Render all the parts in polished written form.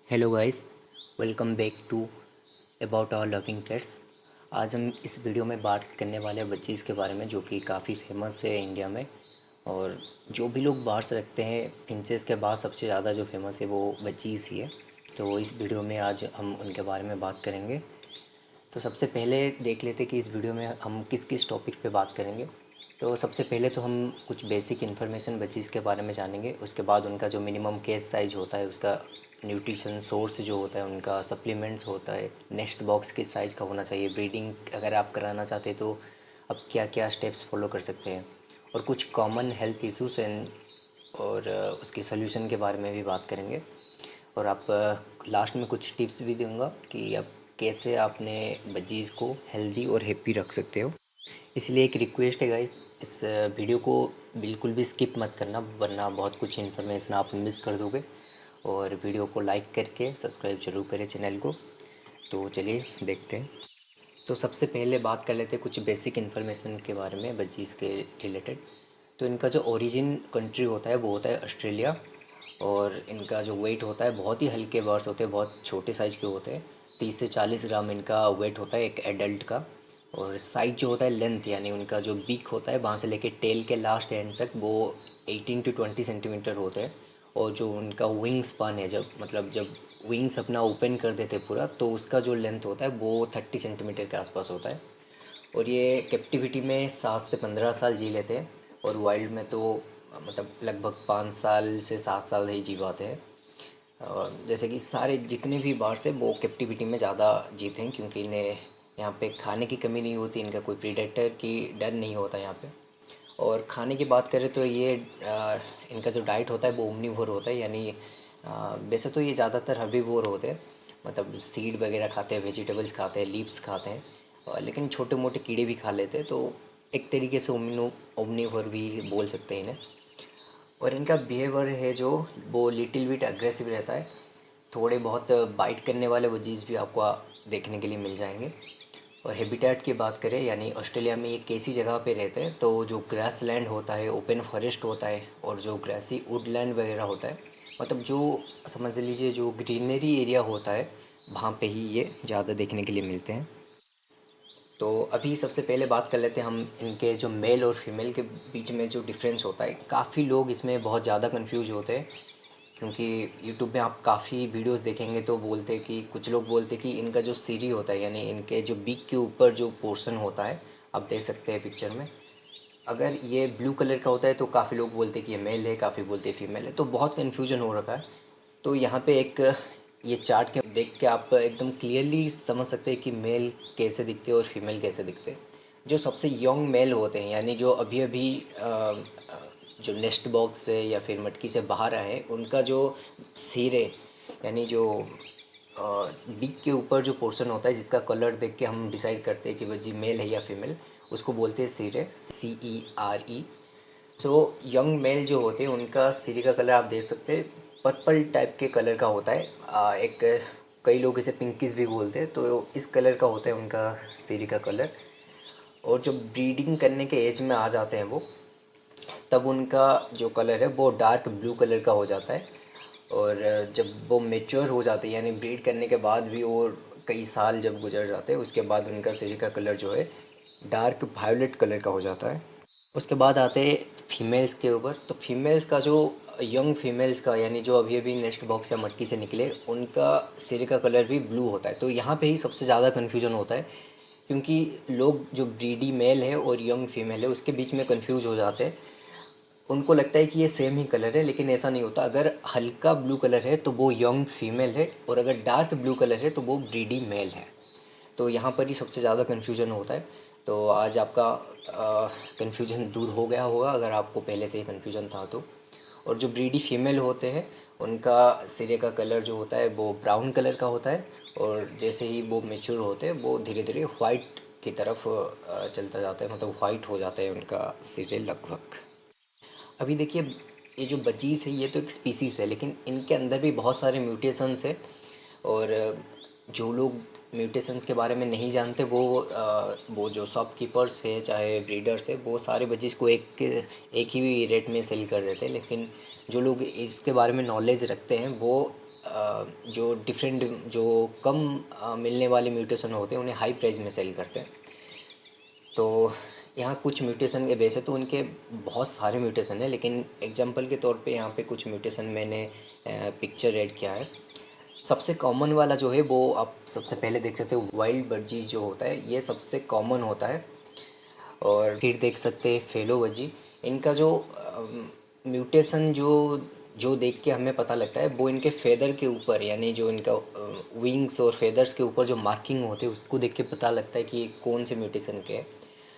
Hello guys, welcome back to about our loving pets. आज हम इस वीडियो में बात करने वाले हैं बच्चीज़ के बारे में, जो कि काफ़ी फेमस है इंडिया में। और जो भी लोग बार्ड्स रखते हैं, फिंचेस के बाद सबसे ज़्यादा जो फेमस है वो बच्चीज़ ही है। तो इस वीडियो में आज हम उनके बारे में बात करेंगे। तो सबसे पहले देख लेते कि इस वीडियो में हम किस किस टॉपिक पे बात करेंगे। तो सबसे पहले तो हम कुछ बेसिक इन्फॉर्मेशन बच्चीज़ के बारे में जानेंगे। उसके बाद उनका जो मिनिमम केज साइज़ होता है, उसका न्यूट्रिशन सोर्स जो होता है, उनका सप्लीमेंट्स होता है, नेक्स्ट बॉक्स किस साइज़ का होना चाहिए, ब्रीडिंग अगर आप कराना चाहते तो अब क्या क्या स्टेप्स फॉलो कर सकते हैं, और कुछ कॉमन हेल्थ इश्यूज एंड और उसके सोल्यूशन के बारे में भी बात करेंगे। और आप लास्ट में कुछ टिप्स भी दूंगा कि आप कैसे अपने बच्चीज़ को हेल्दी और हैप्पी रख सकते हो। इसलिए एक रिक्वेस्ट है गाइस, इस वीडियो को बिल्कुल भी स्किप मत करना, वरना बहुत कुछ इन्फॉर्मेशन आप मिस कर दोगे। और वीडियो को लाइक करके सब्सक्राइब जरूर करें चैनल को। तो चलिए देखते हैं। तो सबसे पहले बात कर लेते हैं कुछ बेसिक इन्फॉर्मेशन के बारे में बच्चीज़ के रिलेटेड। तो इनका जो ओरिजिन कंट्री होता है वो होता है ऑस्ट्रेलिया। और इनका जो वेट होता है, बहुत ही हल्के बर्ड्स होते हैं, बहुत छोटे साइज़ के होते हैं। 30 से 40 ग्राम इनका वेट होता है एक एडल्ट का। और साइज जो होता है, लेंथ यानी उनका जो बीक होता है वहाँ से लेके टेल के लास्ट एंड तक, वो 18 to 20 सेंटीमीटर होते हैं। और जो उनका विंग स्पान है, जब विंग्स अपना ओपन कर देते पूरा, तो उसका जो लेंथ होता है वो 30 सेंटीमीटर के आसपास होता है। और ये कैप्टिविटी में 7 से 15 साल जी लेते हैं। और वाइल्ड में तो मतलब लगभग 5 साल से 7 साल ही जी पाते हैं। और जैसे कि सारे जितने भी बार्ड्स हैं वो कैप्टिविटी में ज़्यादा जीते हैं, क्योंकि इन्हें यहाँ पे खाने की कमी नहीं होती, इनका कोई प्रीडेटर की डर नहीं होता यहाँ पे। और खाने की बात करें तो ये इनका जो डाइट होता है वो ओमनीवोर होता है, यानी वैसे तो ये ज़्यादातर हर्बीवोर होते हैं, मतलब सीड वगैरह खाते हैं, वेजिटेबल्स खाते हैं, लीव्स खाते हैं। लेकिन छोटे मोटे कीड़े भी खा लेते हैं, तो एक तरीके से ओमनीवोर भी बोल सकते हैं इन्हें। और इनका बिहेवियर है जो, वो लिटिल बिट अग्रेसिव रहता है। थोड़े बहुत बाइट करने वाले वजीज़ भी आपको देखने के लिए मिल जाएंगे। और हैबिटेट की बात करें, यानी ऑस्ट्रेलिया में ये कैसी जगह पे रहते हैं, तो जो ग्रास लैंड होता है, ओपन फॉरेस्ट होता है, और जो ग्रासी वुडलैंड वगैरह होता है, मतलब जो समझ लीजिए जो ग्रीनरी एरिया होता है, वहाँ पे ही ये ज़्यादा देखने के लिए मिलते हैं। तो अभी सबसे पहले बात कर लेते हैं हम इनके जो मेल और फीमेल के बीच में जो डिफरेंस होता है। काफ़ी लोग इसमें बहुत ज़्यादा कंफ्यूज होते हैं, क्योंकि यूट्यूब में आप काफ़ी वीडियोस देखेंगे तो बोलते हैं कि, कुछ लोग बोलते हैं कि इनका जो सिरी होता है, यानी इनके जो बीक के ऊपर जो पोर्शन होता है, आप देख सकते हैं पिक्चर में, अगर ये ब्लू कलर का होता है तो काफ़ी लोग बोलते हैं कि ये मेल है, काफ़ी बोलते हैं फीमेल है। तो बहुत कन्फ्यूजन हो रखा है। तो यहाँ पे एक ये चार्ट के देख के आप एकदम क्लियरली समझ सकते हैं कि मेल कैसे दिखते हैं और फीमेल कैसे दिखते हैं। जो सबसे यंग मेल होते हैं, यानी जो अभी अभी जो नेस्ट बॉक्स से या फिर मटकी से बाहर आए, उनका जो सिर है, यानी जो बीक के ऊपर जो पोर्शन होता है, जिसका कलर देख के हम डिसाइड करते हैं कि भाई जी मेल है या फीमेल, उसको बोलते हैं सिर है, CERE। सो यंग मेल जो होते हैं उनका सिर का कलर आप देख सकते हैं, पर्पल टाइप के कलर का होता है। एक कई लोग इसे पिंकिश भी बोलते हैं, तो इस कलर का होता है उनका सिर का कलर। और जब ब्रीडिंग करने के एज में आ जाते हैं वो, तब उनका जो कलर है वो डार्क ब्लू कलर का हो जाता है। और जब वो मेच्योर हो जाते हैं, यानी ब्रीड करने के बाद भी और कई साल जब गुजर जाते हैं, उसके बाद उनका सिर का कलर जो है डार्क वायलेट कलर का हो जाता है। उसके बाद आते हैं फीमेल्स के ऊपर। तो फीमेल्स का जो यंग फीमेल्स का, यानी जो अभी अभी नेस्ट बॉक्स या मटकी से निकले, उनका सिर का कलर भी ब्लू होता है। तो यहाँ पे ही सबसे ज़्यादा कन्फ्यूजन होता है, क्योंकि लोग जो ब्रीडी मेल है और यंग फीमेल है उसके बीच में कंफ्यूज हो जाते हैं। उनको लगता है कि ये सेम ही कलर है, लेकिन ऐसा नहीं होता। अगर हल्का ब्लू कलर है तो वो यंग फीमेल है, और अगर डार्क ब्लू कलर है तो वो ब्रीडी मेल है। तो यहाँ पर ही सबसे ज़्यादा कन्फ्यूजन होता है। तो आज आपका कन्फ्यूजन दूर हो गया होगा, अगर आपको पहले से ही कन्फ्यूजन था तो। और जो ब्रीडी फीमेल होते हैं, उनका सिरे का कलर जो होता है वो ब्राउन कलर का होता है। और जैसे ही वो मेच्योर होते हैं, वो धीरे धीरे वाइट की तरफ चलता जाता है, मतलब वाइट हो जाता है उनका सिरे लगभग। अभी देखिए, ये जो बजीज़ है ये तो एक स्पीसीज़ है, लेकिन इनके अंदर भी बहुत सारे म्यूटेशंस है। और जो लोग म्यूटेशंस के बारे में नहीं जानते, वो जो शॉपकीपर्स है चाहे ब्रीडर्स है, वो सारे बजीज़ को एक ही रेट में सेल कर देते हैं। लेकिन जो लोग इसके बारे में नॉलेज रखते हैं, वो जो डिफरेंट जो कम मिलने वाले म्यूटेशन होते हैं उन्हें हाई प्राइस में सेल करते हैं। तो यहाँ कुछ म्यूटेशन के वैसे तो उनके बहुत सारे म्यूटेशन हैं, लेकिन एग्जांपल के तौर पे यहाँ पे कुछ म्यूटेशन मैंने पिक्चर ऐड किया है। सबसे कॉमन वाला जो है वो आप सबसे पहले देख सकते हो, वाइल्ड बर्जीज जो होता है ये सबसे कॉमन होता है। और फिर देख सकते हैं फेलो बजी। इनका जो म्यूटेशन जो जो देख के हमें पता लगता है वो इनके फेदर के ऊपर, यानी जो इनका विंग्स और फेदर्स के ऊपर जो मार्किंग होती है उसको देख के पता लगता है कि ये कौन से म्यूटेशन के हैं।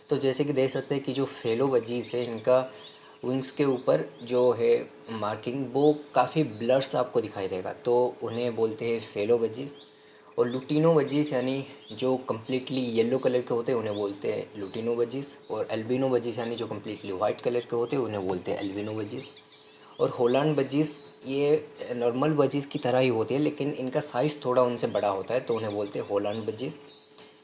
तो जैसे कि देख सकते हैं कि जो फेलो बजीज है इनका विंग्स के ऊपर जो है मार्किंग वो काफ़ी ब्लर्स आपको दिखाई देगा, तो उन्हें बोलते हैं फेलो बजीज। और लुटिनो बजीज यानी जो कम्प्लीटली येलो कलर के होते हैं उन्हें बोलते हैं लुटिनो बजीज। और एल्बिनो बजीज यानी जो कम्प्लीटली वाइट कलर के होते हैं उन्हें बोलते हैं एल्बिनो बजीज। और होलैंड बजीज ये नॉर्मल बजीज की तरह ही होती है, लेकिन इनका साइज़ थोड़ा उनसे बड़ा होता है तो उन्हें बोलते हैं होलैंड बजीज।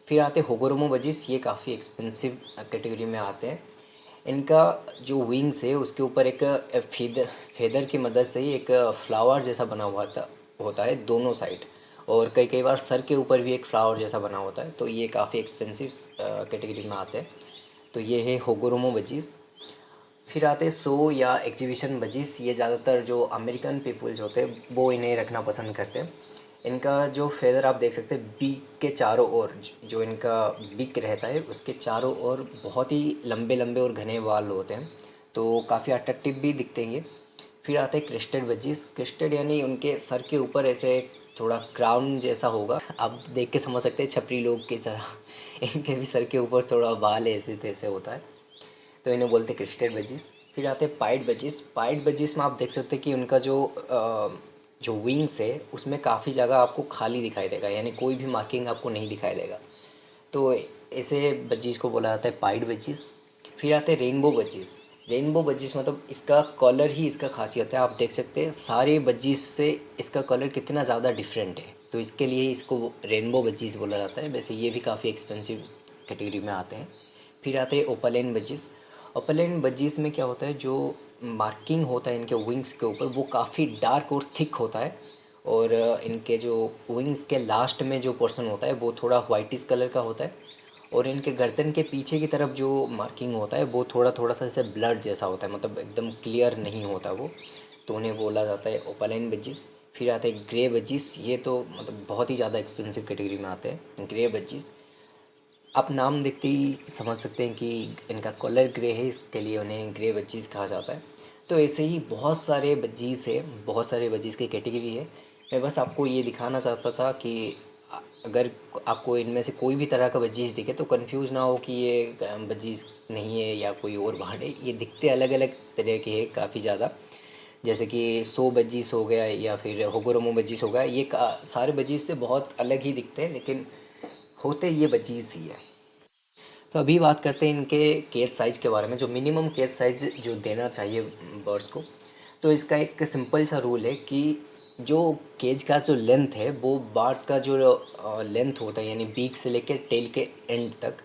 फिर आते हैं होगोरोमो बजीज, ये काफ़ी एक्सपेंसिव कैटेगरी में आते हैं। इनका जो विंग्स है उसके ऊपर एक फेदर की मदद से ही एक फ्लावर जैसा बना हुआ होता है दोनों साइड, और कई कई बार सर के ऊपर भी एक फ्लावर जैसा बना होता है, तो ये काफ़ी एक्सपेंसिव कैटेगरी में आते हैं। तो ये है होगोरोमो बजीज। फिर आते हैं शो या एग्जीबिशन बजीज। ये ज़्यादातर जो अमेरिकन पीपल्स होते हैं वो इन्हें रखना पसंद करते हैं। इनका जो फेदर आप देख सकते हैं बीक के चारों ओर, जो इनका बीक रहता है उसके चारों ओर बहुत ही लंबे लंबे और घने बाल होते हैं, तो काफ़ी अट्रैक्टिव भी दिखते हैं ये। फिर आते हैं क्रेस्टेड बजीज। क्रेस्टेड यानी उनके सर के ऊपर ऐसे थोड़ा क्राउन जैसा होगा, आप देख के समझ सकते हैं छपरी लोग की तरह इनके भी सर के ऊपर थोड़ा बाल ऐसे तैसे होता है, तो इन्हें बोलते हैं क्रेस्टेड बजीज। फिर आते हैं पाइड बजीज। पाइड बजीज में आप देख सकते हैं कि उनका जो विंग्स है उसमें काफ़ी जगह आपको खाली दिखाई देगा, यानी कोई भी मार्किंग आपको नहीं दिखाई देगा, तो ऐसे बजीज को बोला जाता है पाइड बजीज। फिर आते हैं रेनबो बजीज। रेनबो बजीज मतलब इसका कलर ही इसका खासियत है, आप देख सकते हैं सारे बजीज से इसका कलर कितना ज़्यादा डिफरेंट है, तो इसके लिए इसको रेनबो बजीज बोला जाता है। वैसे ये भी काफ़ी एक्सपेंसिव कैटेगरी में आते हैं। फिर आते हैं ओपालाइन बजीज। ओपालाइन बजीज में क्या होता है, जो मार्किंग होता है इनके विंग्स के ऊपर वो काफ़ी डार्क और थिक होता है, और इनके जो विंग्स के लास्ट में जो पोर्शन होता है वो थोड़ा वाइटिश कलर का होता है, और इनके गर्दन के पीछे की तरफ जो मार्किंग होता है वो थोड़ा थोड़ा सा जैसे ब्लड जैसा होता है, मतलब एकदम क्लियर नहीं होता वो, तो उन्हें बोला जाता है ओपालाइन बजीज। फिर आते हैं ग्रे बजीज। ये तो मतलब बहुत ही ज़्यादा एक्सपेंसिव कैटेगरी में आते हैं ग्रे बजीज। आप नाम देखते ही समझ सकते हैं कि इनका कलर ग्रे है, इसके लिए उन्हें ग्रे बजीज़ कहा जाता है। तो ऐसे ही बहुत सारे बजीज़ है, बहुत सारे बजीज़ की कैटेगरी है। मैं बस आपको ये दिखाना चाहता था कि अगर आपको इनमें से कोई भी तरह का बजीज़ दिखे तो कंफ्यूज ना हो कि ये बजीज़ नहीं है या कोई और बर्ड है। ये दिखते अलग अलग तरह के हैं काफ़ी ज़्यादा, जैसे कि सो बजीज़ हो गया या फिर होगोरोमो बजीज़ हो गया, ये सारे बजीज़ से बहुत अलग ही दिखते हैं, लेकिन होते ये बजीज़ ही है। तो अभी बात करते हैं इनके केज साइज़ के बारे में, जो मिनिमम केज साइज़ जो देना चाहिए बर्ड्स को। तो इसका एक सिंपल सा रूल है कि जो केज का जो लेंथ है वो बर्ड्स का जो लेंथ होता है, यानी बीक से लेकर टेल के एंड तक,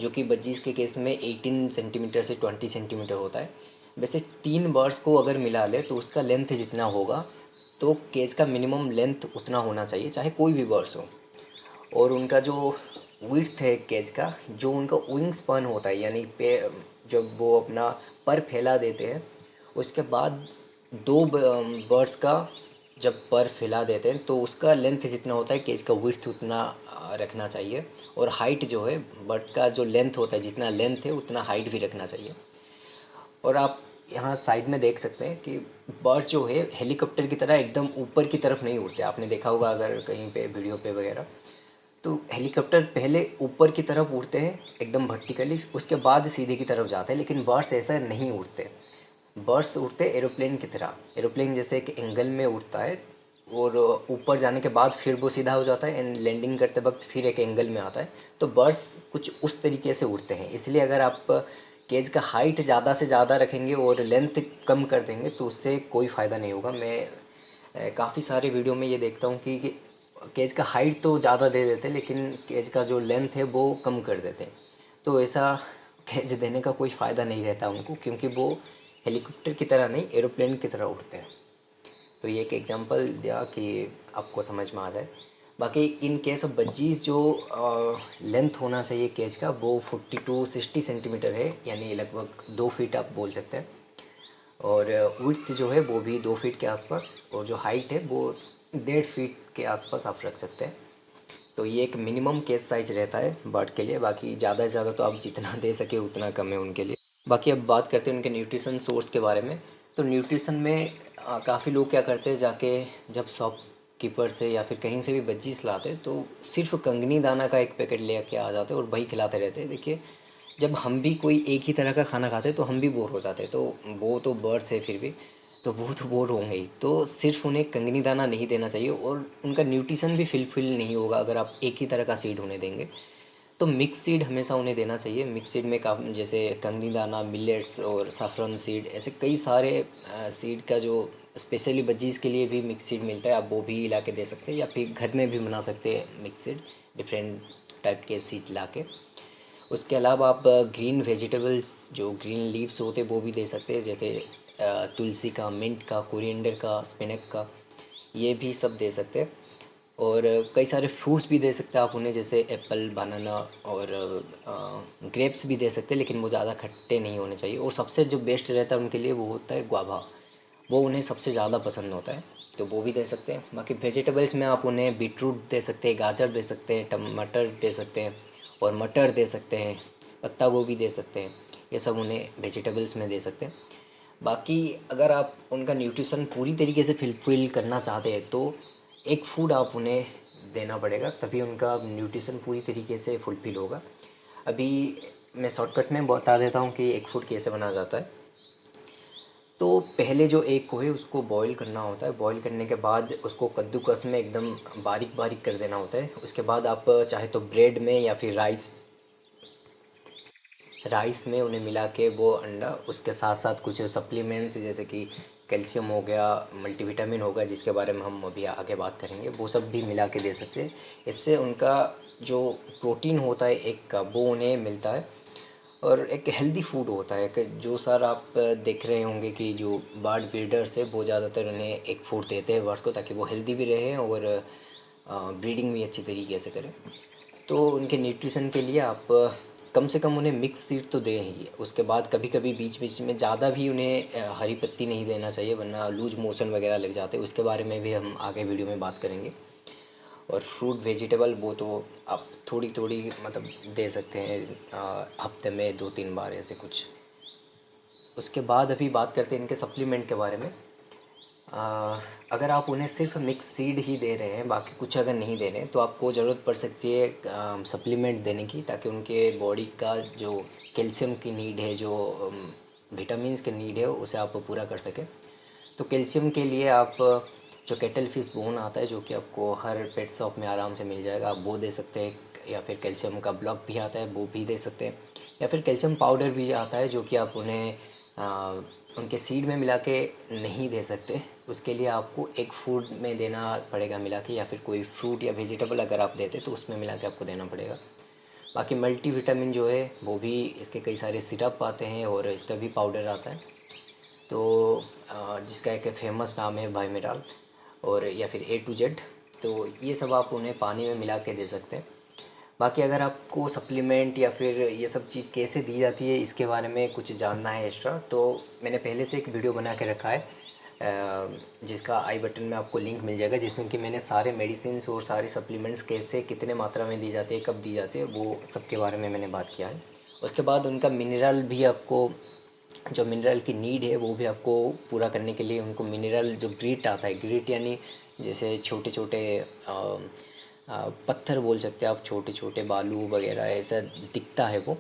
जो कि बजीज़ के केस में 18 सेंटीमीटर से 20 सेंटीमीटर होता है। वैसे 3 बर्ड्स को अगर मिला ले तो उसका लेंथ जितना होगा, तो केज का मिनिमम लेंथ उतना होना चाहिए, चाहे कोई भी बर्ड्स हो। और उनका जो विड्थ है केज का, जो उनका विंग स्पैन होता है, यानी पे जब वो अपना पर फैला देते हैं उसके बाद दो बर्ड्स का जब पर फैला देते हैं तो उसका लेंथ जितना होता है केज का विड्थ उतना रखना चाहिए। और हाइट जो है बर्ड का जो लेंथ होता है, जितना लेंथ है उतना हाइट भी रखना चाहिए। और आप यहाँ साइड में देख सकते हैं कि बर्ड जो है हेलीकॉप्टर की तरह एकदम ऊपर की तरफ नहीं उड़ते, आपने देखा होगा अगर कहीं पे वीडियो पे वगैरह, तो हेलीकॉप्टर पहले ऊपर की तरफ उड़ते हैं एकदम वर्टिकली, उसके बाद सीधे की तरफ जाते हैं, लेकिन बर्ड्स ऐसा नहीं उड़ते। बर्ड्स उड़ते एरोप्लेन की तरह, एरोप्लेन जैसे एक एंगल में उड़ता है और ऊपर जाने के बाद फिर वो सीधा हो जाता है एंड लैंडिंग करते वक्त फिर एक एंगल में आता है। तो बर्ड्स कुछ उस तरीके से उड़ते हैं, इसलिए अगर आप केज का हाइट ज़्यादा से ज़्यादा रखेंगे और लेंथ कम कर देंगे तो उससे कोई फ़ायदा नहीं होगा। मैं काफ़ी सारे वीडियो में ये देखता हूँ कि केज का हाइट तो ज़्यादा दे देते हैं लेकिन केज का जो लेंथ है वो कम कर देते हैं, तो ऐसा केज देने का कोई फ़ायदा नहीं रहता उनको, क्योंकि वो हेलीकॉप्टर की तरह नहीं एरोप्लेन की तरह उड़ते हैं। तो ये एक एग्जांपल दिया कि आपको समझ में आ जाए। बाकी इन केस ऑफ बज्जीज जो लेंथ होना चाहिए केज का वो 40 to 60 सेंटीमीटर है, यानी लगभग 2 फीट आप बोल सकते हैं। और विड्थ जो है वो भी 2 फीट के आसपास, और जो हाइट है वो 1.5 फीट के आसपास आप रख सकते हैं। तो ये एक मिनिमम केस साइज़ रहता है बर्ड के लिए। बाकी ज़्यादा से ज़्यादा तो आप जितना दे सके उतना कम है उनके लिए। बाकी अब बात करते हैं उनके न्यूट्रिशन सोर्स के बारे में। तो न्यूट्रिशन में काफ़ी लोग क्या करते हैं, जाके जब शॉपकीपर से या फिर कहीं से भी बज्जीस लाते तो सिर्फ कंगनी दाना का एक पैकेट ले के आ जाते और वही खिलाते रहते हैं। देखिए, जब हम भी कोई एक ही तरह का खाना खाते हैं तो हम भी बोर हो जाते हैं। तो वो तो बर्ड्स है फिर भी, तो वो तो बोर होंगे ही। तो सिर्फ उन्हें कंगनी दाना नहीं देना चाहिए और उनका न्यूट्रिशन भी फिल नहीं होगा अगर आप एक ही तरह का सीड उन्हें देंगे। तो मिक्स सीड हमेशा उन्हें देना चाहिए। मिक्स सीड में काफ़ी, जैसे कंगनी दाना, मिलेट्स और सफ़रन सीड, ऐसे कई सारे सीड का जो स्पेशली बज्जीज़ के लिए भी मिक्स सीड मिलता है, आप वो भी ला के दे सकते हैं या फिर घर में भी बना सकते हैं मिक्स सीड, डिफरेंट टाइप के सीड ला के। उसके अलावा आप ग्रीन वेजिटेबल्स, जो ग्रीन लीव्स होते हैं वो भी दे सकते हैं, जैसे तुलसी का, मिंट का, कोरिएंडर का, स्पिनक का, ये भी सब दे सकते हैं। और कई सारे फ्रूट्स भी दे सकते हैं आप उन्हें, जैसे एप्पल, बनाना और ग्रेप्स भी दे सकते हैं, लेकिन वो ज़्यादा खट्टे नहीं होने चाहिए। और सबसे जो बेस्ट रहता है उनके लिए वो होता है गुआवा, वो उन्हें सबसे ज़्यादा पसंद होता है, तो वो भी दे सकते हैं। बाकी वेजिटेबल्स में आप उन्हें बीटरूट दे सकते हैं, गाजर दे सकते हैं, टमाटर दे सकते हैं और मटर दे सकते हैं, पत्ता गोभी दे सकते हैं। ये सब उन्हें वेजिटेबल्स में दे सकते हैं। बाकी अगर आप उनका न्यूट्रिशन पूरी तरीके से फुलफ़िल करना चाहते हैं तो एक फूड आप उन्हें देना पड़ेगा, तभी उनका न्यूट्रिशन पूरी तरीके से फुलफ़िल होगा। अभी मैं शॉर्टकट में बता देता हूँ कि एक फूड कैसे बनाया जाता है। तो पहले जो एग को है उसको बॉईल करना होता है। बॉईल करने के बाद उसको कद्दूकस में एकदम बारीक बारीक कर देना होता है। उसके बाद आप चाहे तो ब्रेड में या फिर राइस में उन्हें मिला के वो अंडा, उसके साथ साथ कुछ सप्लीमेंट्स जैसे कि कैल्शियम हो गया, मल्टीविटामिन होगा, जिसके बारे में हम अभी आगे बात करेंगे, वो सब भी मिला के दे सकते हैं। इससे उनका जो प्रोटीन होता है एग का वो उन्हें मिलता है और एक हेल्दी फूड होता है। कि जो सर आप देख रहे होंगे कि जो बर्ड ब्रीडर्स है वो ज़्यादातर उन्हें एक फूड देते हैं बर्ड्स को, ताकि वो हेल्दी भी रहें और ब्रीडिंग भी अच्छी तरीके से करें। तो उनके न्यूट्रिशन के लिए आप कम से कम उन्हें मिक्स सीड तो दें ही। उसके बाद कभी कभी बीच बीच में ज़्यादा भी उन्हें हरी पत्ती नहीं देना चाहिए, वरना लूज मोशन वगैरह लग जाते हैं। उसके बारे में भी हम आगे वीडियो में बात करेंगे। और फ्रूट वेजिटेबल वो तो आप थोड़ी थोड़ी मतलब दे सकते हैं, हफ्ते में 2-3 बार ऐसे कुछ। उसके बाद अभी बात करते हैं इनके सप्लीमेंट के बारे में। अगर आप उन्हें सिर्फ मिक्स सीड ही दे रहे हैं, बाकी कुछ अगर नहीं दे रहे हैं, तो आपको ज़रूरत पड़ सकती है सप्लीमेंट देने की, ताकि उनके बॉडी का जो कैल्शियम की नीड है, जो विटामिन्स की नीड है, उसे आप पूरा कर सकें। तो कैल्शियम के लिए आप जो केटल फिश बोन आता है, जो कि आपको हर पेट शॉप में आराम से मिल जाएगा, आप वो दे सकते हैं। या फिर कैल्शियम का ब्लॉक भी आता है, वो भी दे सकते हैं। या फिर कैल्शियम पाउडर भी आता है, जो कि आप उन्हें उनके सीड में मिला के नहीं दे सकते। उसके लिए आपको एक फूड में देना पड़ेगा मिला के, या फिर कोई फ्रूट या वेजिटेबल अगर आप देते तो उसमें मिला के आपको देना पड़ेगा। बाकी मल्टीविटामिन जो है वो भी, इसके कई सारे सिरप आते हैं और इसका भी पाउडर आता है। तो जिसका एक फेमस नाम है वाइमेराल, और या फिर A to Z। तो ये सब आप उन्हें पानी में मिला के दे सकते हैं। बाकी अगर आपको सप्लीमेंट या फिर ये सब चीज़ कैसे दी जाती है इसके बारे में कुछ जानना है एक्स्ट्रा, तो मैंने पहले से एक वीडियो बना के रखा है, जिसका आई बटन में आपको लिंक मिल जाएगा, जिसमें कि मैंने सारे मेडिसिन और सारे सप्लीमेंट्स कैसे, कितने मात्रा में दी जाती है, कब दी जाती है, वो सब के बारे में मैंने बात किया है। उसके बाद उनका मिनरल भी, आपको जो मिनरल की नीड है वो भी आपको पूरा करने के लिए उनको मिनरल जो ग्रीट आता है, ग्रीट यानी जैसे छोटे छोटे पत्थर बोल सकते हैं आप, छोटे छोटे बालू वगैरह ऐसा दिखता है वो।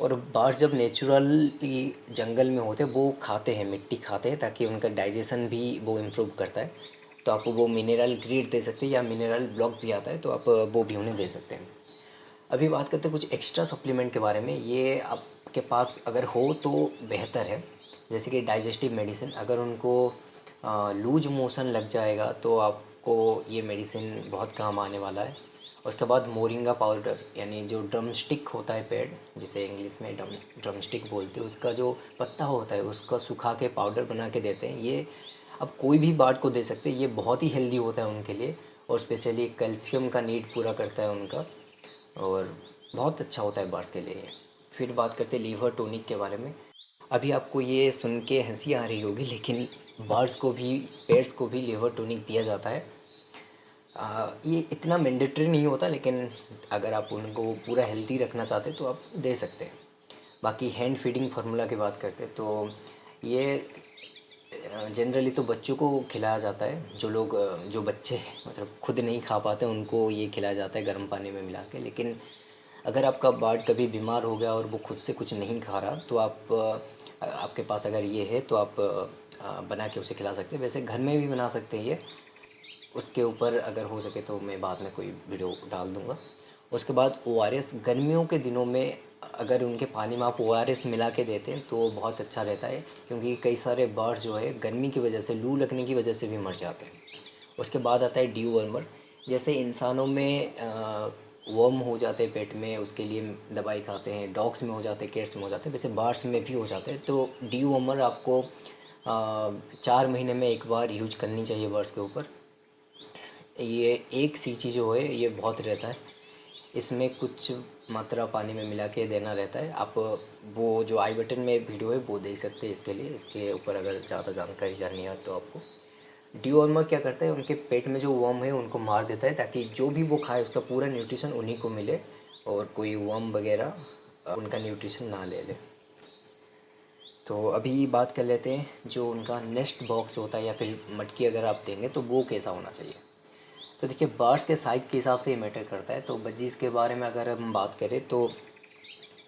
और बाहर जब नेचुरली जंगल में होते हैं वो खाते हैं, मिट्टी खाते हैं, ताकि उनका डाइजेशन भी वो इम्प्रूव करता है। तो आप वो मिनरल ग्रीट दे सकते हैं, या मिनरल ब्लॉक भी आता है तो आप वो भी उन्हें दे सकते हैं। अभी बात करते हैं कुछ एक्स्ट्रा सप्लीमेंट के बारे में। ये आपके पास अगर हो तो बेहतर है, जैसे कि डाइजेस्टिव मेडिसिन। अगर उनको लूज मोशन लग जाएगा तो आपको ये मेडिसिन बहुत काम आने वाला है। उसके बाद मोरिंगा पाउडर, यानी जो ड्रम स्टिक होता है पेड़, जिसे इंग्लिश में ड्रम स्टिक बोलते हैं, उसका जो पत्ता होता है उसका सुखा के पाउडर बना के देते हैं। ये अब कोई भी बार्ड को दे सकते हैं, ये बहुत ही हेल्दी होता है उनके लिए, और स्पेशली कैल्शियम का नीड पूरा करता है उनका, और बहुत अच्छा होता है बार्ड्स के लिए ये। फिर बात करते हैं लीवर टॉनिक के बारे में। अभी आपको ये सुन के हंसी आ रही होगी, लेकिन बर्ड्स को भी, पेट्स को भी लीवर टॉनिक दिया जाता है। ये इतना मैंडेटरी नहीं होता, लेकिन अगर आप उनको पूरा हेल्दी रखना चाहते हैं तो आप दे सकते हैं। बाकी हैंड फीडिंग फार्मूला की बात करते हैं तो ये जनरली तो बच्चों को खिलाया जाता है। जो लोग जो बच्चे मतलब खुद नहीं खा पाते उनको ये खिलाया जाता है गर्म पानी में मिला के। लेकिन अगर आपका बर्ड कभी बीमार हो गया और वो खुद से कुछ नहीं खा रहा, तो आप आपके पास अगर ये है तो आप बना के उसे खिला सकते हैं। वैसे घर में भी बना सकते हैं ये, उसके ऊपर अगर हो सके तो मैं बाद में कोई वीडियो डाल दूँगा। उसके बाद ओआरएस, गर्मियों के दिनों में अगर उनके पानी में आप ओआरएस मिला के देते हैं तो बहुत अच्छा रहता है, क्योंकि कई सारे बर्ड्स जो है गर्मी की वजह से, लू लगने की वजह से भी मर जाते हैं। उसके बाद आता है ड्यूवर्मर। जैसे इंसानों में वर्म हो जाते हैं पेट में, उसके लिए दवाई खाते हैं, डॉग्स में हो जाते हैं, कैट्स में हो जाते हैं, वैसे बर्ड्स में भी हो जाते हैं। तो ड्यूवर्मर आपको 4 महीने में एक बार यूज करनी चाहिए बर्ड्स के ऊपर। ये एक सींची जो है ये बहुत रहता है, इसमें कुछ मात्रा पानी में मिला के देना रहता है। आप वो जो आई बटन में वीडियो है वो देख सकते हैं इसके लिए, इसके ऊपर अगर ज़्यादा जानकारी जाननी है तो आपको। डीवर्मर क्या करता है, उनके पेट में जो वर्म है उनको मार देता है, ताकि जो भी वो खाए उसका पूरा न्यूट्रिशन उन्हीं को मिले, और कोई वर्म वगैरह उनका न्यूट्रिशन ना ले ले। तो अभी बात कर लेते हैं जो उनका नेस्ट बॉक्स होता है या फिर मटकी अगर आप देंगे तो वो कैसा होना चाहिए। तो देखिए, बर्ड्स के साइज़ के हिसाब से ये मैटर करता है। तो बजीज़ के बारे में अगर हम बात करें तो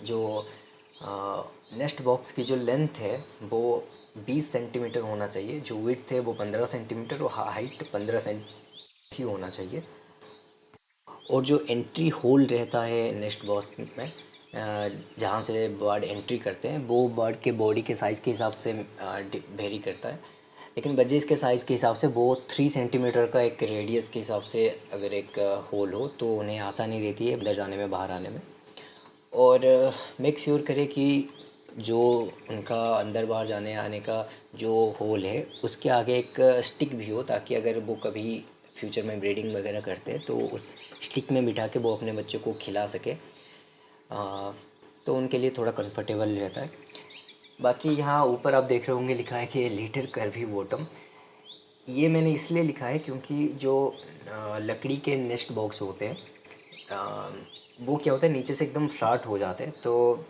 जो नेस्ट बॉक्स की जो लेंथ है वो 20 सेंटीमीटर होना चाहिए, जो विड्थ है वो 15 सेंटीमीटर, और हाइट 15 सेंटी होना चाहिए। और जो एंट्री होल रहता है नेस्ट बॉक्स में, जहाँ से बर्ड एंट्री करते हैं, वो बर्ड के बॉडी के साइज़ के हिसाब से वेरी करता है। लेकिन बजीज के साइज़ के हिसाब से वो 3 सेंटीमीटर का एक रेडियस के हिसाब से अगर एक होल हो तो उन्हें आसानी रहती है अंदर जाने में, बाहर आने में। और मेक श्योर करें कि जो उनका अंदर बाहर जाने आने का जो होल है उसके आगे एक स्टिक भी हो, ताकि अगर वो कभी फ्यूचर में ब्रीडिंग वगैरह करते हैं तो उस स्टिक में बिठा के वो अपने बच्चों को खिला सके, तो उनके लिए थोड़ा कंफर्टेबल रहता है। बाकी यहाँ ऊपर आप देख रहे होंगे लिखा है कि लिटिल कर्वी बॉटम। ये मैंने इसलिए लिखा है क्योंकि जो लकड़ी के नेस्ट बॉक्स होते हैं, अ, वो क्या होता है, नीचे से एकदम फ्लैट हो जाते हैं। तो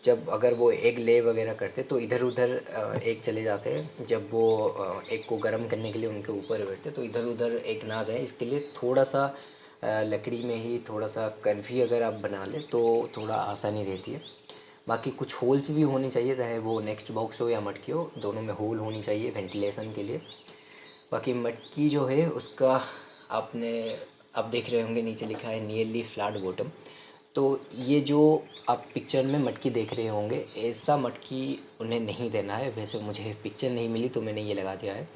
जब अगर वो एग ले वगैरह करते तो इधर उधर एग चले जाते हैं। जब वो एग को गर्म करने के लिए उनके ऊपर बैठते तो इधर उधर एग ना जाए, इसके लिए थोड़ा सा लकड़ी में ही थोड़ा सा कर्वी अगर आप बना लें तो थोड़ा आसानी रहती है। बाकी कुछ होल्स भी होनी चाहिए, चाहे वो नेक्स्ट बॉक्स हो या मटकी हो, दोनों में होल होनी चाहिए वेंटिलेशन के लिए। बाकी मटकी जो है उसका आपने, आप देख रहे होंगे नीचे लिखा है नियरली फ्लैट बॉटम। तो ये जो आप पिक्चर में मटकी देख रहे होंगे, ऐसा मटकी उन्हें नहीं देना है। वैसे मुझे पिक्चर नहीं मिली तो मैंने ये लगा दिया है।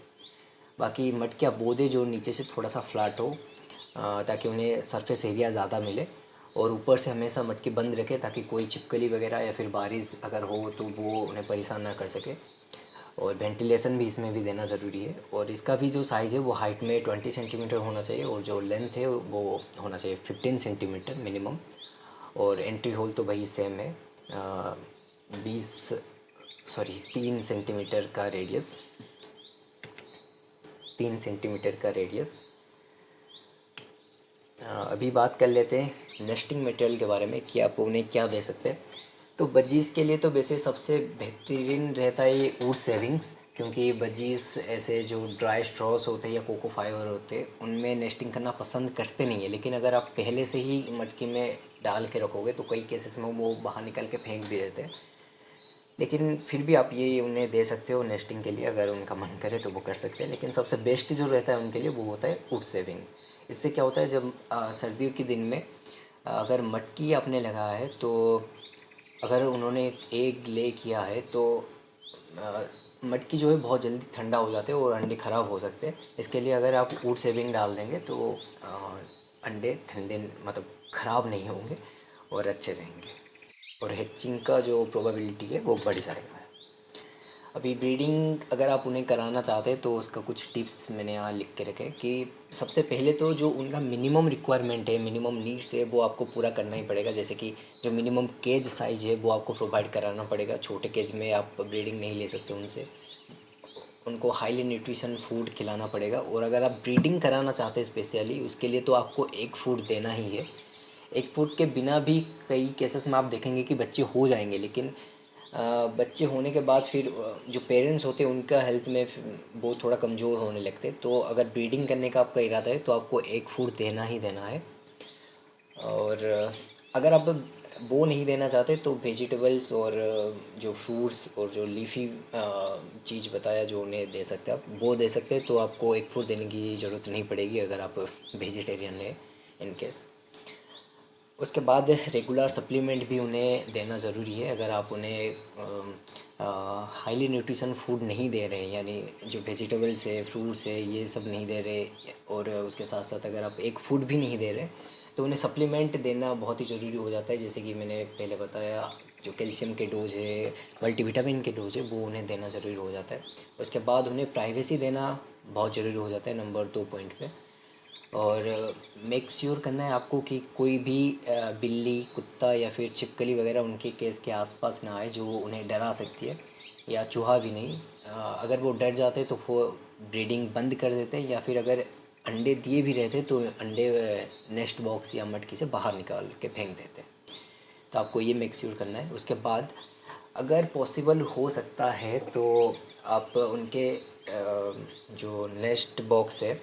बाकी मटकी आप वो दे जो नीचे से थोड़ा सा फ्लैट हो, ताकि उन्हें सरफेस एरिया ज़्यादा मिले। और ऊपर से हमेशा मटकी बंद रखें ताकि कोई छिपकली वगैरह या फिर बारिश अगर हो तो वो उन्हें परेशान ना कर सके। और वेंटिलेशन भी इसमें भी देना ज़रूरी है। और इसका भी जो साइज़ है वो हाइट में 20 सेंटीमीटर होना चाहिए, और जो लेंथ है वो होना चाहिए 15 सेंटीमीटर मिनिमम। और एंट्री होल तो भाई सेम है, 20 सॉरी 3 सेंटीमीटर का रेडियस, 3 सेंटीमीटर का रेडियस। अभी बात कर लेते हैं नेस्टिंग मटेरियल के बारे में कि आप उन्हें क्या दे सकते हैं। तो बजीज़ के लिए तो वैसे सबसे बेहतरीन रहता है ये वुड सेविंग्स, क्योंकि बजीज़ ऐसे जो ड्राई स्ट्रॉस होते हैं या कोको फाइबर होते हैं उनमें नेस्टिंग करना पसंद करते नहीं है। लेकिन अगर आप पहले से ही मटकी में डाल के रखोगे तो कई केसेस में वो बाहर निकल के फेंक भी देते हैं। लेकिन फिर भी आप ये उन्हें दे सकते हो नेस्टिंग के लिए, अगर उनका मन करे तो वो कर सकते हैं। लेकिन सबसे बेस्ट जो रहता है उनके लिए वो होता है वुड सेविंग। इससे क्या होता है, जब सर्दियों के दिन में अगर मटकी आपने लगाया है तो अगर उन्होंने एग ले किया है तो अ, मटकी जो है बहुत जल्दी ठंडा हो जाते हैं और अंडे ख़राब हो सकते हैं। इसके लिए अगर आप वुड सेविंग डाल देंगे तो अंडे ठंडे मतलब ख़राब नहीं होंगे और अच्छे रहेंगे, और हैचिंग का जो प्रोबेबिलिटी है वो बढ़ जाएगा। अभी ब्रीडिंग अगर आप उन्हें कराना चाहते हैं तो उसका कुछ टिप्स मैंने यहाँ लिख के रखे कि सबसे पहले तो जो उनका मिनिमम रिक्वायरमेंट है, मिनिमम नीड्स है, वो आपको पूरा करना ही पड़ेगा। जैसे कि जो मिनिमम केज साइज़ है वो आपको प्रोवाइड कराना पड़ेगा। छोटे केज में आप ब्रीडिंग नहीं ले सकते उनसे। उनको हाईली न्यूट्रिशन फूड खिलाना पड़ेगा। और अगर आप ब्रीडिंग कराना चाहते हैं स्पेशली, उसके लिए तो आपको एग फूड देना ही है। एग फूड के बिना भी कई केसेस में आप देखेंगे कि बच्चे हो जाएंगे, लेकिन बच्चे होने के बाद फिर जो पेरेंट्स होते हैं उनका हेल्थ में वो थोड़ा कमज़ोर होने लगते हैं। तो अगर ब्रीडिंग करने का आपका इरादा है तो आपको एग फूड देना ही देना है। और अगर आप वो नहीं देना चाहते तो वेजिटेबल्स और जो फ्रूट्स और जो लीफी चीज़ बताया जो उन्हें दे सकते हैं आप, वो दे सकते हैं। तो आपको एग फूड देने की ज़रूरत नहीं पड़ेगी अगर आप वेजिटेरियन है इन केस। उसके बाद रेगुलर सप्लीमेंट भी उन्हें देना ज़रूरी है। अगर आप उन्हें हाईली न्यूट्रिशन फूड नहीं दे रहे हैं, यानी जो वेजिटेबल्स है, फ्रूट्स है, ये सब नहीं दे रहे, और उसके साथ साथ अगर आप एक फूड भी नहीं दे रहे, तो उन्हें सप्लीमेंट देना बहुत ही ज़रूरी हो जाता है। जैसे कि मैंने पहले बताया, जो कैल्शियम के डोज है, मल्टीविटामिन के डोज है, वो उन्हें देना ज़रूरी हो जाता है। उसके बाद उन्हें प्राइवेसी देना बहुत ज़रूरी हो जाता है नंबर 2 पॉइंट पे। और मेक श्योर करना है आपको कि कोई भी बिल्ली, कुत्ता या फिर छिपकली वगैरह उनके केस के आसपास ना आए जो उन्हें डरा सकती है, या चूहा भी नहीं। अगर वो डर जाते तो वो ब्रीडिंग बंद कर देते हैं, या फिर अगर अंडे दिए भी रहते तो अंडे नेस्ट बॉक्स या मटकी से बाहर निकाल के फेंक देते हैं। तो आपको ये मेक श्योर करना है। उसके बाद अगर पॉसिबल हो सकता है तो आप उनके जो नेस्ट बॉक्स है,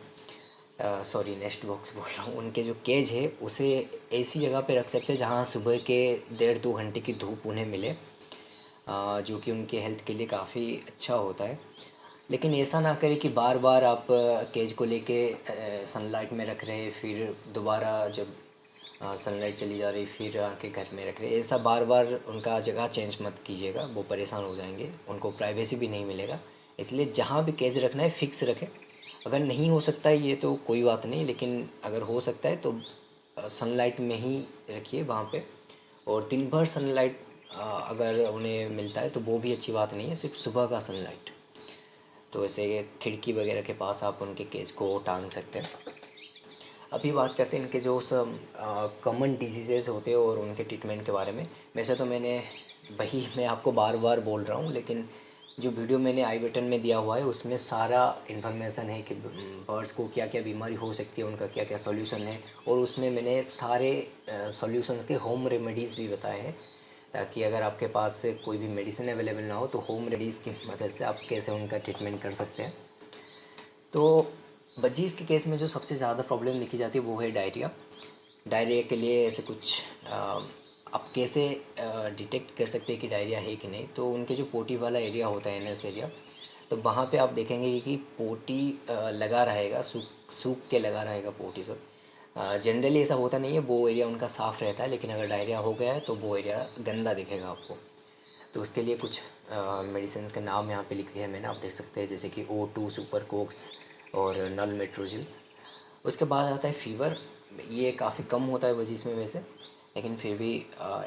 सॉरी नेस्ट बॉक्स बोल रहा हूँ, उनके जो केज है उसे ऐसी जगह पे रख सकते हैं जहाँ सुबह के 1.5-2 घंटे की धूप उन्हें मिले, जो कि उनके हेल्थ के लिए काफ़ी अच्छा होता है। लेकिन ऐसा ना करें कि बार बार आप केज को लेके सनलाइट में रख रहे, फिर दोबारा जब सनलाइट चली जा रही फिर आके घर में रख रहे। ऐसा बार बार उनका जगह चेंज मत कीजिएगा, वो परेशान हो जाएंगे, उनको प्राइवेसी भी नहीं मिलेगा। इसलिए जहाँ भी केज रखना है फ़िक्स रखें। अगर नहीं हो सकता है ये तो कोई बात नहीं, लेकिन अगर हो सकता है तो सनलाइट में ही रखिए वहाँ पे। और दिन भर सनलाइट अगर उन्हें मिलता है तो वो भी अच्छी बात नहीं है, सिर्फ सुबह का सनलाइट। तो ऐसे खिड़की वगैरह के पास आप उनके केज को टांग सकते हैं। अभी बात करते हैं इनके जो सब कॉमन डिजीज़ेज़ होते हैं और उनके ट्रीटमेंट के बारे में। वैसे तो मैंने वही मैं आपको बार बार बोल रहा हूँ, लेकिन जो वीडियो मैंने आई बटन में दिया हुआ है उसमें सारा इन्फॉर्मेशन है कि बर्ड्स को क्या क्या बीमारी हो सकती है, उनका क्या क्या सॉल्यूशन है। और उसमें मैंने सारे सॉल्यूशंस के होम रेमेडीज़ भी बताए हैं, ताकि अगर आपके पास कोई भी मेडिसिन अवेलेबल ना हो तो होम रेमेडीज़ की मदद से आप कैसे उनका ट्रीटमेंट कर सकते हैं। तो बजीज़ के केस में जो सबसे ज़्यादा प्रॉब्लम देखी जाती है वो है डायरिया। डायरिया के लिए ऐसे कुछ आप कैसे डिटेक्ट कर सकते हैं कि डायरिया है कि नहीं, तो उनके जो पोटी वाला एरिया होता है, एनएस एरिया, तो वहाँ पे आप देखेंगे कि पोटी लगा रहेगा, सूख सूख के लगा रहेगा पोटी सब। जनरली ऐसा होता नहीं है, वो एरिया उनका साफ़ रहता है, लेकिन अगर डायरिया हो गया है तो वो एरिया गंदा दिखेगा आपको। तो उसके लिए कुछ मेडिसिन के नाम यहाँ पे लिख दिए हैं मैंने, आप देख सकते हैं, जैसे कि O2 सुपर कोक्स और नल मेट्रोजिल। उसके बाद आता है फ़ीवर। ये काफ़ी कम होता है वजीज़ में वैसे, लेकिन फिर भी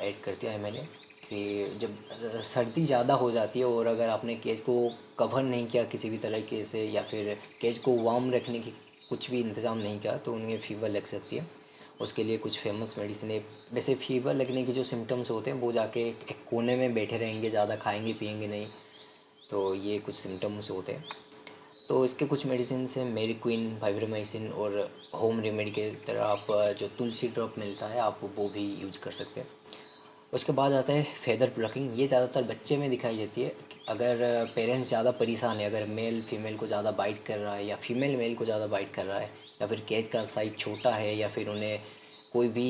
ऐड कर दिया है मैंने कि जब सर्दी ज़्यादा हो जाती है और अगर आपने केज को कवर नहीं किया किसी भी तरीके से, या फिर केज को वार्म रखने की कुछ भी इंतज़ाम नहीं किया, तो उन्हें फ़ीवर लग सकती है। उसके लिए कुछ फेमस मेडिसिन है। वैसे फ़ीवर लगने के जो सिम्टम्स होते हैं वो जाके एक कोने में बैठे रहेंगे, ज़्यादा खाएंगे पिएंगे नहीं, तो ये कुछ सिम्टम्स होते हैं। तो इसके कुछ मेडिसिन हैं, मेरिक्विन, वाइब्रोमाइसिन, और होम रेमेडी के तरह आप जो तुलसी ड्रॉप मिलता है आप वो भी यूज़ कर सकते हैं। उसके बाद आता है फेदर प्लकिंग। ये ज़्यादातर बच्चे में दिखाई देती है। अगर पेरेंट्स ज़्यादा परेशान है, अगर मेल फीमेल को ज़्यादा बाइट कर रहा है या फीमेल मेल को ज़्यादा बाइट कर रहा है, या फिर केज का साइज़ छोटा है, या फिर उन्हें कोई भी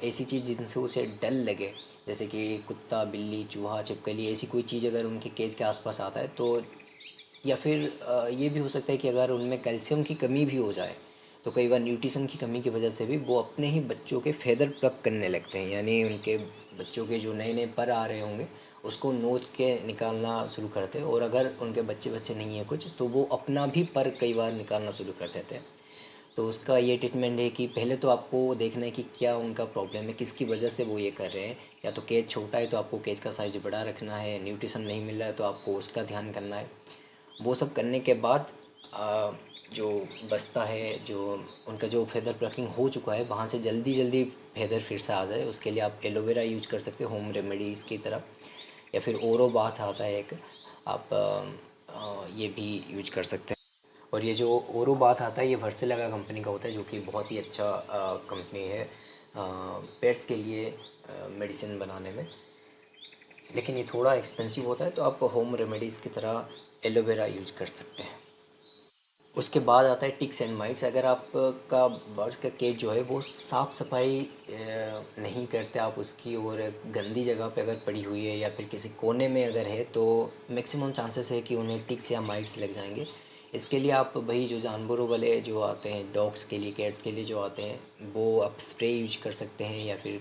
ऐसी चीज़ जिनसे उसे डर लगे, जैसे कि कुत्ता, बिल्ली, चूहा, छिपकली, ऐसी कोई चीज़ अगर उनके केज के आसपास आता है तो, या फिर ये भी हो सकता है कि अगर उनमें कैल्शियम की कमी भी हो जाए, तो कई बार न्यूट्रिशन की कमी की वजह से भी वो अपने ही बच्चों के फेदर प्लक करने लगते हैं, यानी उनके बच्चों के जो नए नए पर आ रहे होंगे उसको नोच के निकालना शुरू करते हैं। और अगर उनके बच्चे बच्चे नहीं हैं कुछ, तो वो अपना भी पर कई बार निकालना शुरू कर देते हैं। तो उसका ये ट्रीटमेंट है कि पहले तो आपको देखना है कि क्या उनका प्रॉब्लम है, किसकी वजह से वो ये कर रहे हैं। या तो केज छोटा है तो आपको केज का साइज़ बड़ा रखना है, न्यूट्रिशन नहीं मिल रहा है तो आपको उसका ध्यान करना है। वो सब करने के बाद जो बचता है, जो उनका जो फेदर प्लकिंग हो चुका है वहाँ से जल्दी जल्दी फेदर फिर से आ जाए, उसके लिए आप एलोवेरा यूज कर सकते हो होम रेमेडीज़ की तरह। या फिर ओरो बाथ आता है एक, आप ये भी यूज कर सकते हैं। और ये जो ओरो बाथ आता है ये वर्सेलगा कंपनी का होता है, जो कि बहुत ही अच्छा कंपनी है पेट्स के लिए मेडिसिन बनाने में। लेकिन ये थोड़ा एक्सपेंसिव होता है, तो आप होम रेमेडीज़ की तरह एलोवेरा यूज कर सकते हैं। उसके बाद आता है टिक्स एंड माइट्स। अगर आपका बर्ड्स का केज जो है वो साफ़ सफाई नहीं करते आप उसकी, और गंदी जगह पे अगर पड़ी हुई है या फिर किसी कोने में अगर है, तो मैक्सिमम चांसेस है कि उन्हें टिक्स या माइट्स लग जाएंगे। इसके लिए आप भाई जो जानवरों वाले जो आते हैं, डॉग्स के लिए, कैट्स के लिए जो आते हैं, वो आप स्प्रे यूज कर सकते हैं, या फिर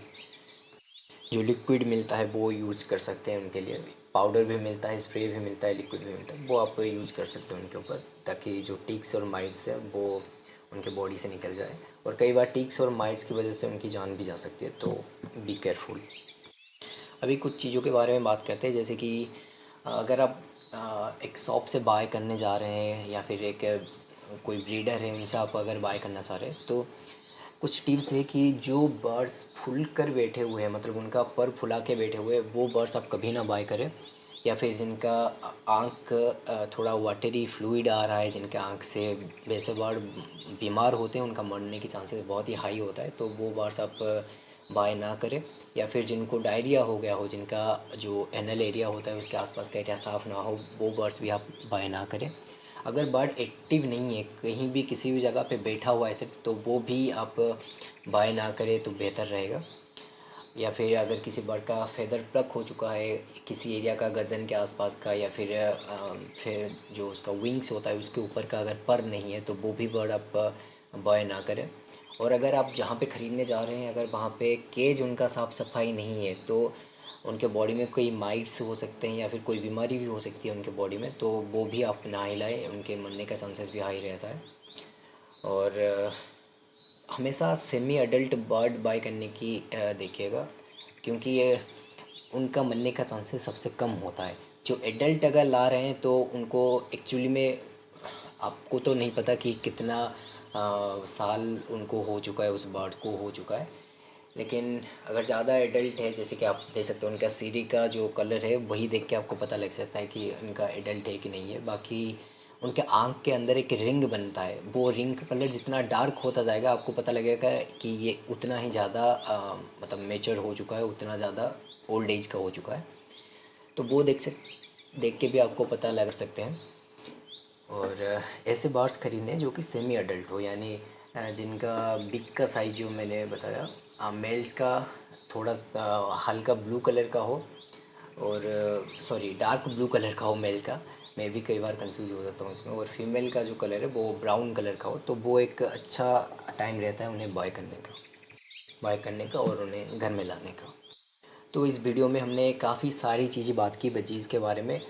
जो लिक्विड मिलता है वो यूज़ कर सकते हैं उनके लिए। पाउडर भी मिलता है, स्प्रे भी मिलता है, लिक्विड भी मिलता है, वो आप यूज़ कर सकते हैं उनके ऊपर, ताकि जो टिक्स और माइट्स है वो उनके बॉडी से निकल जाए। और कई बार टिक्स और माइट्स की वजह से उनकी जान भी जा सकती है, तो बी केयरफुल। अभी कुछ चीज़ों के बारे में बात करते हैं, जैसे कि अगर आप एक शॉप से बाय करने जा रहे हैं, या फिर एक कोई ब्रीडर है उनसे आप अगर बाय करना चाह रहे हैं, तो कुछ टिप्स है कि जो बर्ड्स फूल कर बैठे हुए हैं, मतलब उनका पर फुला के बैठे हुए हैं, वो बर्ड्स आप कभी ना बाय करें। या फिर जिनका आँख थोड़ा वाटरी फ्लूइड आ रहा है जिनके आँख से, वैसे बर्ड बीमार होते हैं, उनका मरने की चांसेस बहुत ही हाई होता है, तो वो बर्ड्स आप बाय ना करें। या फिर जिनको डायरिया हो गया हो, जिनका जो एनल एरिया होता है उसके आसपास का एरिया साफ़ ना हो, वो बर्ड्स भी आप बाय ना करें। अगर बर्ड एक्टिव नहीं है, कहीं भी किसी भी जगह पे बैठा हुआ है सिर्फ, तो वो भी आप बाय ना करें तो बेहतर रहेगा। या फिर अगर किसी बर्ड का फेदर प्लक हो चुका है किसी एरिया का, गर्दन के आसपास का, या फिर जो उसका विंग्स होता है उसके ऊपर का अगर पर नहीं है, तो वो भी बर्ड आप बाय ना करें। और अगर आप जहाँ पे ख़रीदने जा रहे हैं, अगर वहाँ पे केज उनका साफ़ सफाई नहीं है, तो उनके बॉडी में कोई माइट्स हो सकते हैं, या फिर कोई बीमारी भी हो सकती है उनके बॉडी में, तो वो भी आप ना ही लाएँ, उनके मरने का चांसेस भी हाई रहता है। और हमेशा सेमी अडल्ट बर्ड बाय करने की देखिएगा, क्योंकि ये उनका मरने का चांसेस सबसे कम होता है। जो एडल्ट अगर ला रहे हैं तो उनको एक्चुअली में आपको तो नहीं पता कि कितना साल उनको हो चुका है, उस बर्ड को हो चुका है। लेकिन अगर ज़्यादा एडल्ट है, जैसे कि आप देख सकते हो उनका सीरी का जो कलर है, वही देख के आपको पता लग सकता है कि उनका एडल्ट है कि नहीं है। बाकी उनके आँख के अंदर एक रिंग बनता है, वो रिंग का कलर जितना डार्क होता जाएगा आपको पता लगेगा कि ये उतना ही ज़्यादा मतलब मेच्योर हो चुका है, उतना ज़्यादा ओल्ड एज का हो चुका है। तो वो देख के भी आपको पता लग सकते हैं। और ऐसे बर्ड्स खरीदें जो कि सेमी अडल्ट हो, यानी जिनका बिग का साइज जो मैंने बताया, मेल्स का थोड़ा हल्का ब्लू कलर का हो, और सॉरी डार्क ब्लू कलर का हो मेल का। मैं भी कई बार कंफ्यूज हो जाता हूँ इसमें। और फीमेल का जो कलर है वो ब्राउन कलर का हो, तो वो एक अच्छा टाइम रहता है उन्हें बाय करने का और उन्हें घर में लाने का। तो इस वीडियो में हमने काफ़ी सारी चीज़ें बात की बजीज़ के बारे में।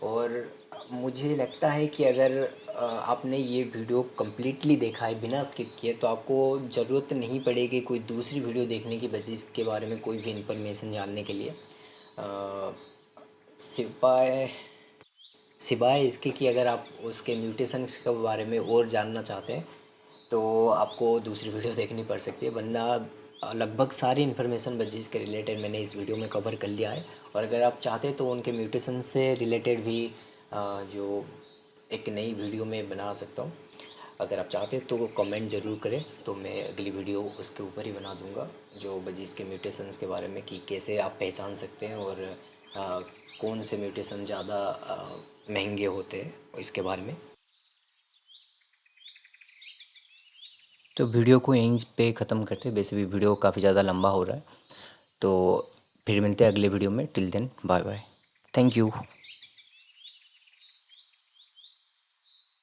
और मुझे लगता है कि अगर आपने ये वीडियो कम्प्लीटली देखा है बिना स्किप किए, तो आपको ज़रूरत नहीं पड़ेगी कोई दूसरी वीडियो देखने की बजीज़ के बारे में कोई भी इन्फॉर्मेशन जानने के लिए, सिवाय सिवाय इसके कि अगर आप उसके म्यूटेशंस के बारे में और जानना चाहते हैं, तो आपको दूसरी वीडियो देखनी पड़ सकती है। वरना लगभग सारी इन्फॉर्मेशन बजीज़ के रिलेटेड मैंने इस वीडियो में कवर कर लिया है। और अगर आप चाहते हैं तो उनके म्यूटेशन से रिलेटेड भी जो एक नई वीडियो में बना सकता हूँ। अगर आप चाहते हैं तो वो कमेंट ज़रूर करें, तो मैं अगली वीडियो उसके ऊपर ही बना दूँगा, जो बजीज़ के म्यूटेशंस के बारे में, कि कैसे आप पहचान सकते हैं और आ, कौन से म्यूटेशन ज़्यादा महंगे होते हैं, इसके बारे में। तो वीडियो को यहीं पे ख़त्म करते हैं, वैसे भी वीडियो काफ़ी ज़्यादा लंबा हो रहा है। तो फिर मिलते हैं अगले वीडियो में। Till then bye bye, thank you.